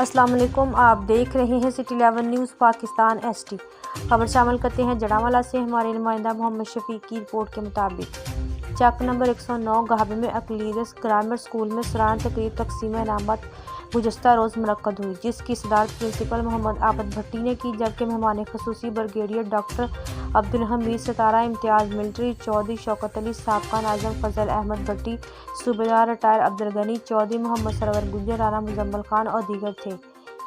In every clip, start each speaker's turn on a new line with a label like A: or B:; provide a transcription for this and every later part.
A: السلام علیکم، آپ دیکھ رہے ہیں سٹی 11 نیوز پاکستان ST۔ خبر شامل کرتے ہیں جڑاوالا سے۔ ہمارے نمائندہ محمد شفیق کی رپورٹ کے مطابق چک نمبر 109 گھابے میں اقلیدس گرامر اسکول میں سالانہ تقریب تقسیم انعامات گزشتہ روز منعقد ہوئی، جس کی صدارت پرنسپل محمد عابد بھٹی نے کی، جبکہ مہمان خصوصی بریگیڈیئر ڈاکٹر عبدالحمید ستارہ، امتیاز ملٹری چودھری شوکت علی، سابقہ ناظم فضل احمد بھٹی، صوبیدار ریٹائر عبدالغنی چودھری، محمد سرور گجر، رانا مزمل خان اور دیگر تھے۔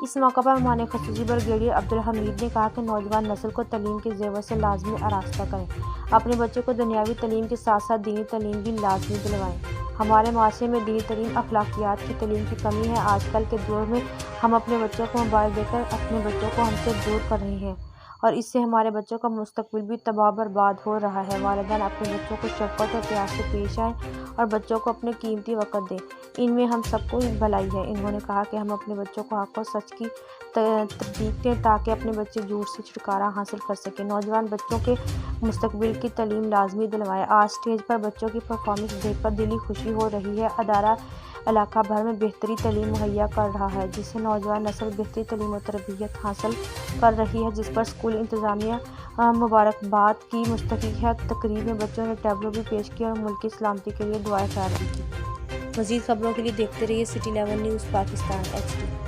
A: اس موقع پر مہمان خصوصی بریگیڈیئر عبدالحمید نے کہا کہ نوجوان نسل کو تعلیم کے زیور سے لازمی آراستہ کریں، اپنے بچوں کو دنیاوی تعلیم کے ساتھ ساتھ دینی تعلیم بھی لازمی دلوائیں۔ ہمارے معاشرے میں دینی تعلیم، اخلاقیات کی تعلیم کی کمی ہے۔ آج کل کے دور میں ہم اپنے بچوں کو موبائل دے کر اپنے بچوں کو ہم سے دور کر رہے ہیں اور اس سے ہمارے بچوں کا مستقبل بھی تباہ و برباد ہو رہا ہے۔ والدین اپنے بچوں کو شفقت اور پیار سے پیش آئیں اور بچوں کو اپنے قیمتی وقت دیں، ان میں ہم سب کو بھلائی ہے۔ انہوں نے کہا کہ ہم اپنے بچوں کو حق اور سچ کی تطبیق دیں تاکہ اپنے بچے جھوٹ سے چھٹکارا حاصل کر سکیں۔ نوجوان بچوں کے مستقبل کی تعلیم لازمی دلوائیں۔ آج اسٹیج پر بچوں کی پرفارمنس دیکھ کر دلی خوشی ہو رہی ہے۔ ادارہ علاقہ بھر میں بہترین تعلیم مہیا کر رہا ہے، جس سے نوجوان نسل بہترین تعلیم و تربیت حاصل کر رہی ہے، جس پر اسکول انتظامیہ مبارکباد کی مستحق ہے۔ تقریب میں بچوں نے ٹیبلو بھی پیش کیا اور ملک کی سلامتی کے لیے دعائیں خیر کی۔ مزید خبروں کے لیے دیکھتے رہیے سٹی 11 نیوز پاکستان ST۔